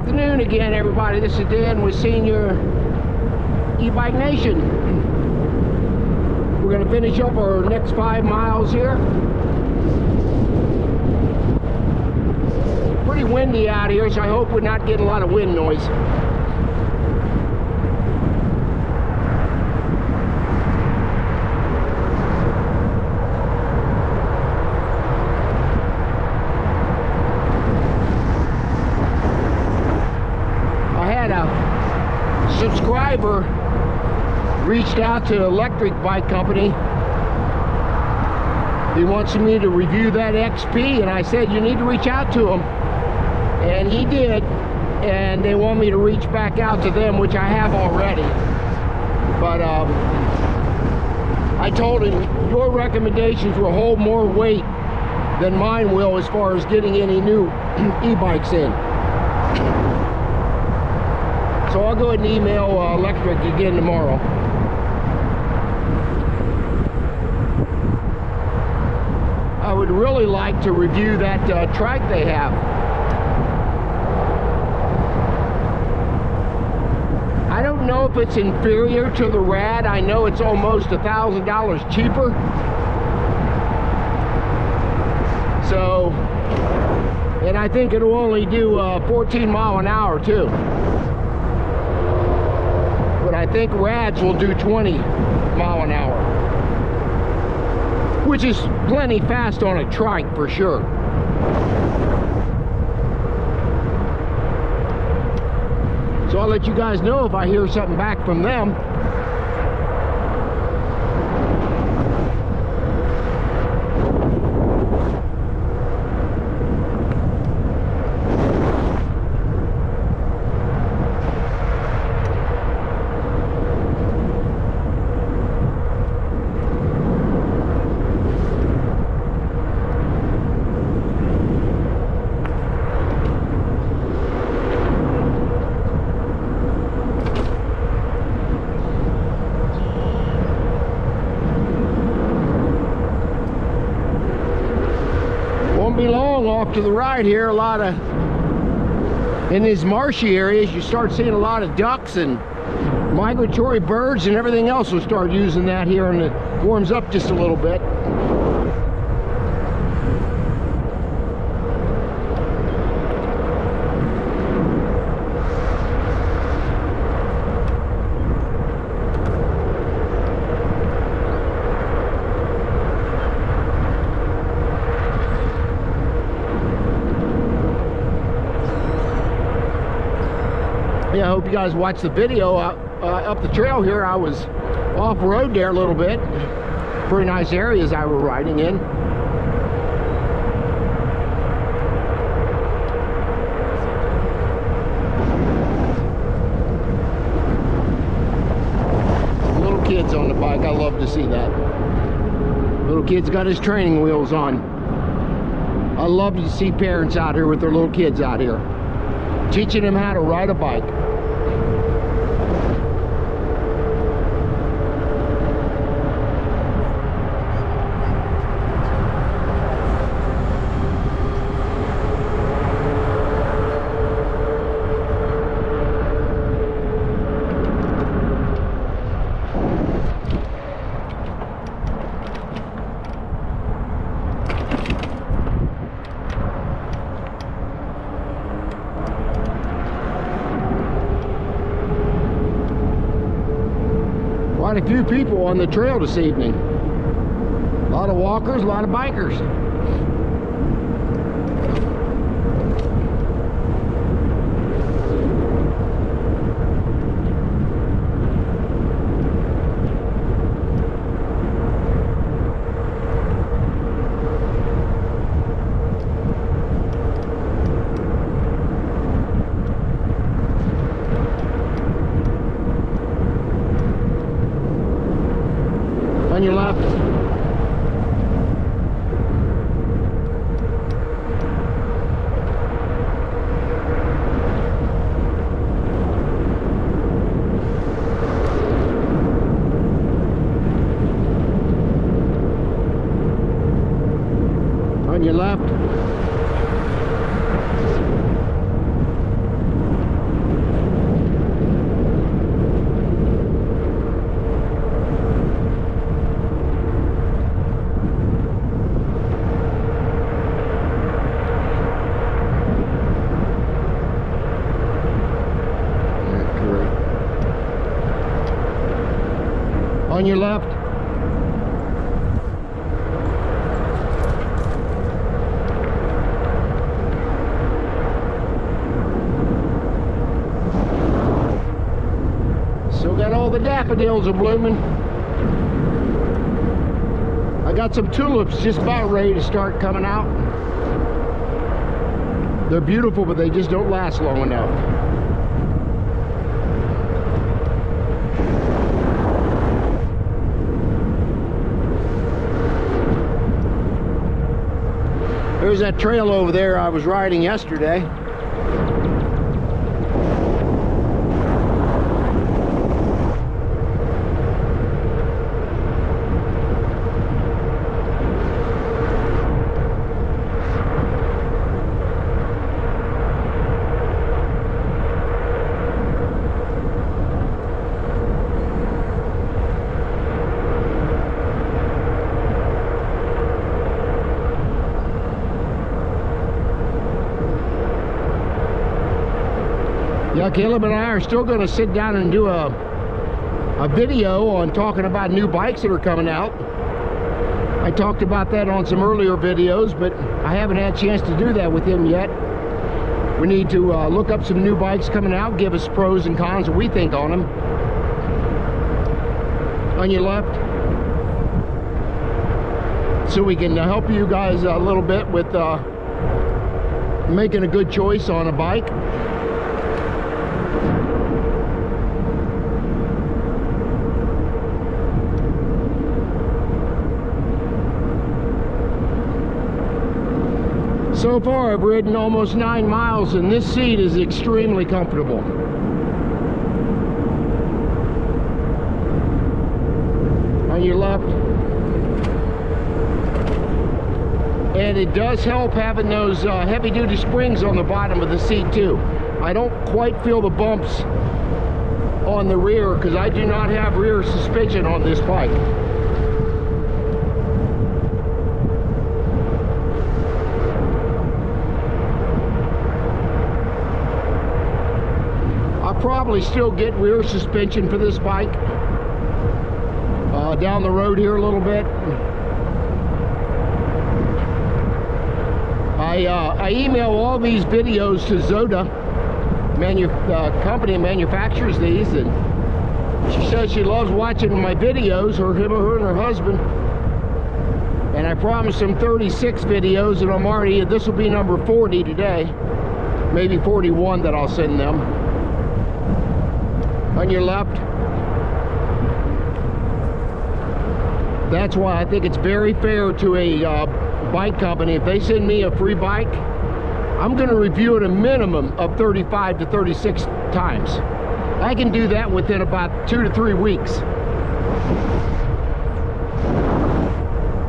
afternoon again, everybody. This is Dan with Senior E-Bike Nation. We're going to finish up our next 5 miles here. Pretty windy out here, so I hope we're not getting a lot of wind noise. Subscriber reached out to Electric Bike Company. He wants me to review that XP, and I said you need to reach out to him, and he did, and they want me to reach back out to them, which I have already. But I told him your recommendations will hold more weight than mine will as far as getting any new e-bikes in. So I'll go ahead and email Electric again tomorrow. I would really like to review that trike they have. I don't know if it's inferior to the Rad. I know it's almost $1,000 cheaper. So, and I think it'll only do 14 mile an hour too. But I think Rads will do 20 mile an hour, which is plenty fast on a trike for sure. So I'll let you guys know if I hear something back from them. Be long off to the right here. A lot of, in these marshy areas, you start seeing a lot of ducks and migratory birds, and everything else will start using that here, and it warms up just a little bit. Yeah, I hope you guys watched the video up the trail here. I was off-road there a little bit. Pretty nice areas I were riding in. Little kids on the bike, I love to see that. Little kid's got his training wheels on. I love to see parents out here with their little kids out here, teaching them how to ride a bike. Quite a few people on the trail this evening. A lot of walkers, a lot of bikers. On your left. On your left. Still got all the daffodils are blooming. I got some tulips just about ready to start coming out. They're beautiful, but they just don't last long enough. There's that trail over there I was riding yesterday. Yeah, Caleb and I are still going to sit down and do a video on talking about new bikes that are coming out. I talked about that on some earlier videos, but I haven't had a chance to do that with him yet. We need to look up some new bikes coming out, give us pros and cons what we think on them. On your left. So we can help you guys a little bit with making a good choice on a bike. So far, I've ridden almost 9 miles, and this seat is extremely comfortable. On your left. And it does help having those heavy-duty springs on the bottom of the seat, too. I don't quite feel the bumps on the rear, because I do not have rear suspension on this bike. Probably still get rear suspension for this bike down the road here a little bit. I email all these videos to Zota, company manufactures these, and she says she loves watching my videos, or her and her husband. And I promised them 36 videos, and I'm already, this will be number 40 today, maybe 41 that I'll send them. On your left. That's why I think it's very fair to a bike company. If they send me a free bike, I'm going to review it a minimum of 35 to 36 times. I can do that within about 2 to 3 weeks.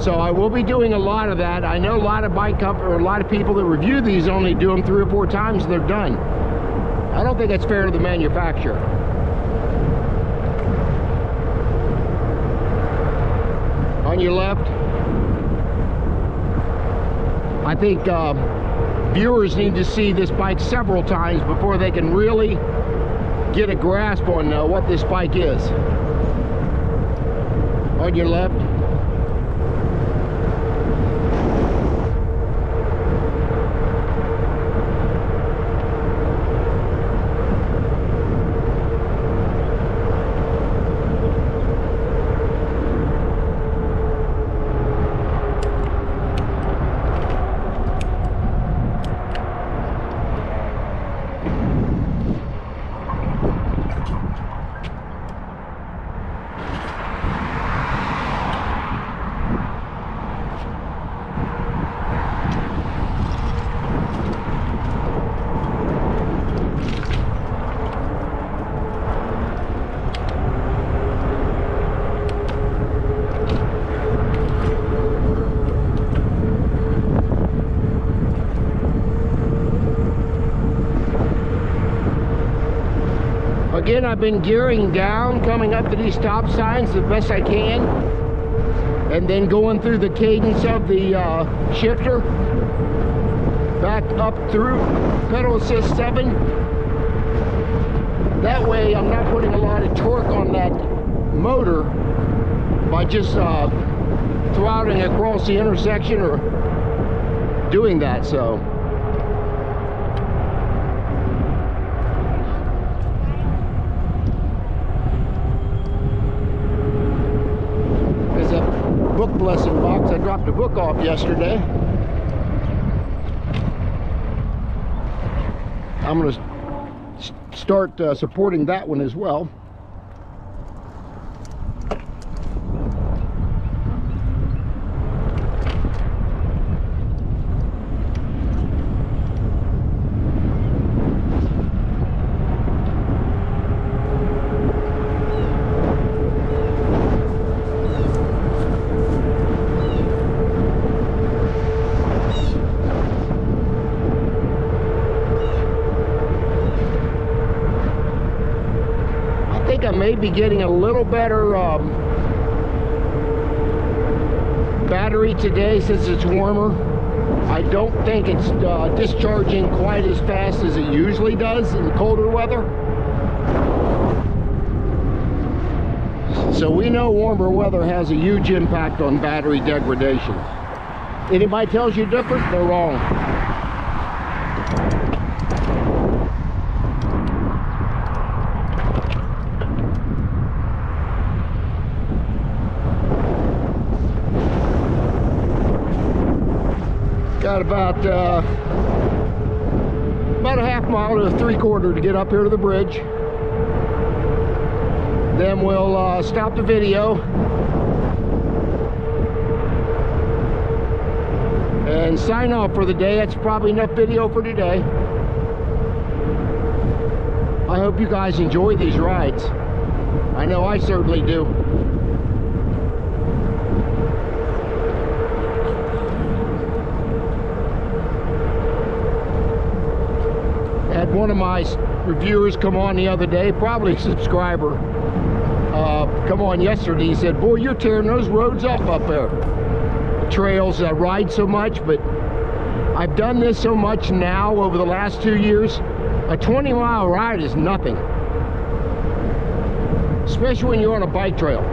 So I will be doing a lot of that. I know a lot of bike companies, or a lot of people that review these only do them 3 or 4 times and they're done. I don't think that's fair to the manufacturer. On your left. I think viewers need to see this bike several times before they can really get a grasp on what this bike is. On your left. Again, I've been gearing down, coming up to these stop signs the best I can, and then going through the cadence of the shifter, back up through pedal assist 7. That way I'm not putting a lot of torque on that motor by just throttling across the intersection or doing that. So there's a book blessing box. I dropped a book off yesterday. I'm going to start supporting that one as well. I may be getting a little better battery today since it's warmer. I don't think it's discharging quite as fast as it usually does in colder weather. So we know warmer weather has a huge impact on battery degradation. Anybody tells you different, they're wrong. Got about a half mile to a 3/4 to get up here to the bridge. Then we'll stop the video and sign off for the day. That's probably enough video for today. I hope you guys enjoy these rides. I know I certainly do. Had one of my reviewers come on the other day, probably a subscriber, come on yesterday. He said, boy, you're tearing those roads up there. Trails, I ride so much, but I've done this so much now over the last 2 years. A 20-mile ride is nothing, especially when you're on a bike trail.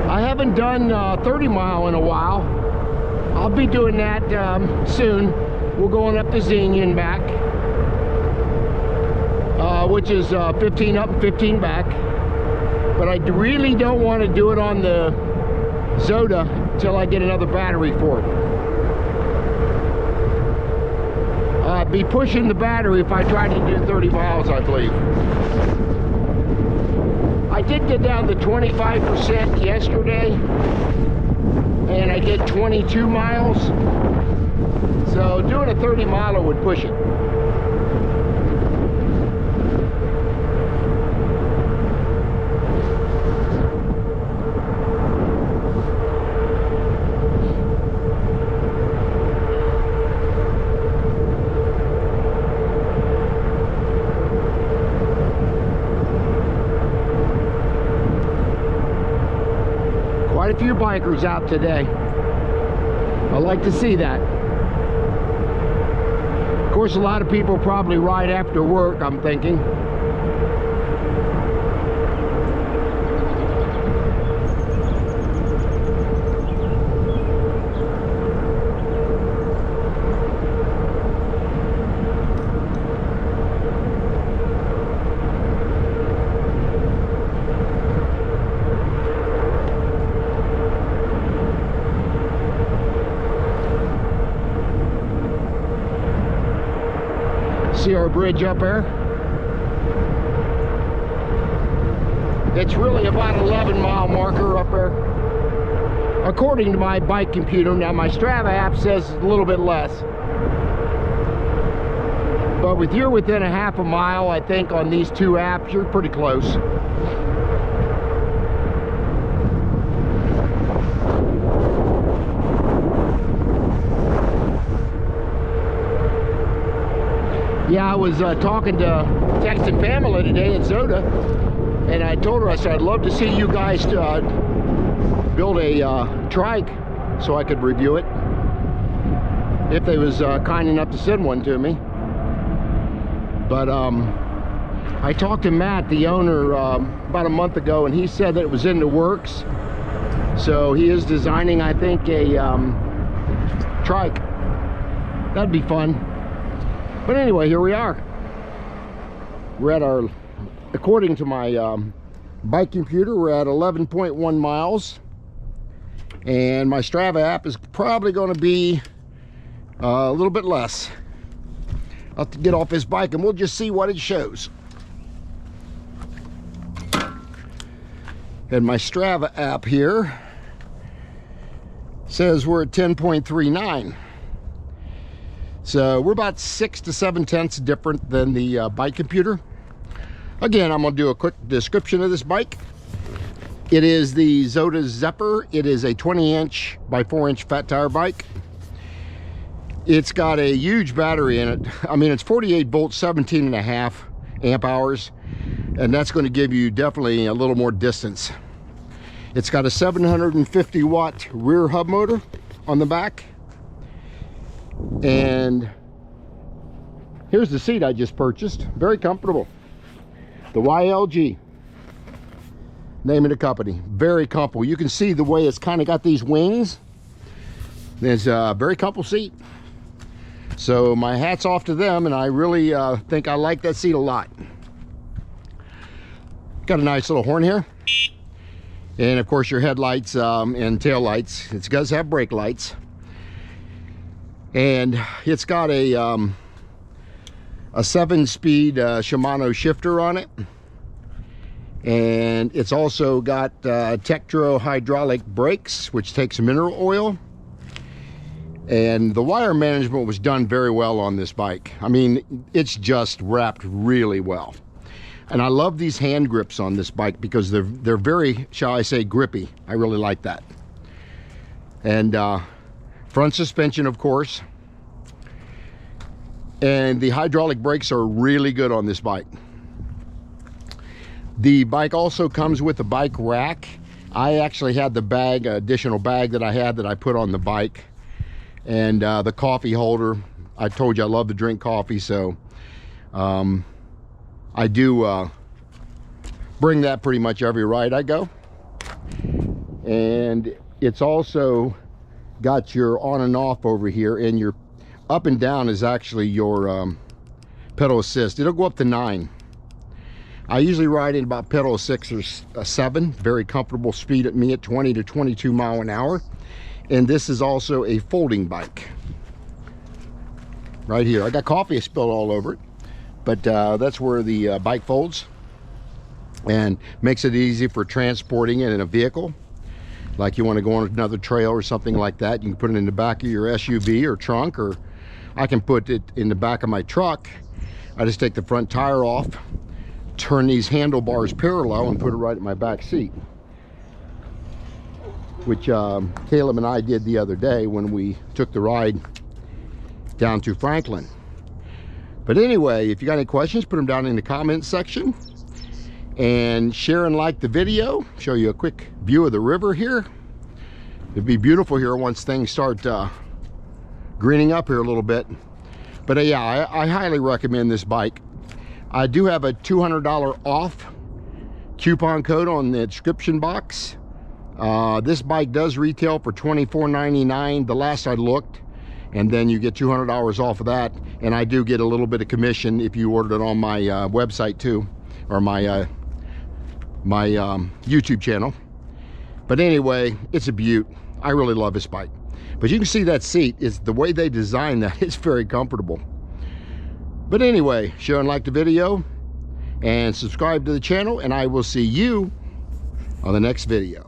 I haven't done 30-mile in a while. I'll be doing that soon. We're going up to Xenia and back, which is 15 up and 15 back. But I really don't want to do it on the Zota until I get another battery for it. I'd be pushing the battery if I tried to do 30 miles, I believe. I did get down to 25% yesterday, and I did 22 miles. So doing a 30-miler would push it. Quite a few bikers out today. I like to see that. Of course, a lot of people probably ride after work, I'm thinking. See our bridge up there? It's really about 11-mile marker up there, according to my bike computer. Now my Strava app says a little bit less, but with you're within a half a mile, I think, on these two apps, you're pretty close. Yeah, I was texting Pamela today at Zota, and I told her, I said, I'd love to see you guys build a trike so I could review it, if they was kind enough to send one to me. But I talked to Matt, the owner, about a month ago, and he said that it was in the works. So he is designing, I think, a trike. That'd be fun. But anyway, here we are. We're at our, according to my bike computer, we're at 11.1 miles. And my Strava app is probably going to be a little bit less. I'll have to get off this bike and we'll just see what it shows. And my Strava app here says we're at 10.39. So we're about 6 to 7 tenths different than the bike computer. Again, I'm going to do a quick description of this bike. It is the Zota Zephyr. It is a 20-inch by 4-inch fat tire bike. It's got a huge battery in it. I mean, it's 48 volts, 17.5 amp hours, and that's going to give you definitely a little more distance. It's got a 750 watt rear hub motor on the back. And here's the seat I just purchased. Very comfortable. The YLG, name of the company. Very comfortable. You can see the way it's kind of got these wings. There's a very comfortable seat. So my hat's off to them, and I really think I like that seat a lot. Got a nice little horn here. And of course your headlights and tail lights. It does have brake lights. And it's got a 7-speed Shimano shifter on it. And it's also got Tektro hydraulic brakes, which takes mineral oil. And the wire management was done very well on this bike. I mean, it's just wrapped really well. And I love these hand grips on this bike because they're very, shall I say, grippy. I really like that. And front suspension, of course. And the hydraulic brakes are really good on this bike. The bike also comes with a bike rack. I actually had the bag, additional bag that I had that I put on the bike. And the coffee holder. I told you I love to drink coffee, so I do bring that pretty much every ride I go. And it's also got your on and off over here, and your up and down is actually your pedal assist. It'll go up to 9. I usually ride in about pedal 6 or 7. Very comfortable speed at me at 20 to 22 mile an hour. And this is also a folding bike. Right here. I got coffee spilled all over it. But that's where the bike folds. And makes it easy for transporting it in a vehicle. Like you want to go on another trail or something like that. You can put it in the back of your SUV or trunk. Or I can put it in the back of my truck. I just take the front tire off. Turn these handlebars parallel and put it right in my back seat. Which Caleb and I did the other day when we took the ride down to Franklin. But anyway, if you got any questions, put them down in the comments section. And share and like the video. Show you a quick view of the river here. It'd be beautiful here once things start greening up here a little bit. But yeah, I highly recommend this bike. I do have a $200 off coupon code on the description box. This bike does retail for $24.99 the last I looked, and then you get $200 off of that, and I do get a little bit of commission if you ordered it on my website too, or my YouTube channel. But anyway, it's a beaut. I really love this bike. But you can see that seat is the way they designed that. It's very comfortable. But anyway, share and like the video and subscribe to the channel, and I will see you on the next video.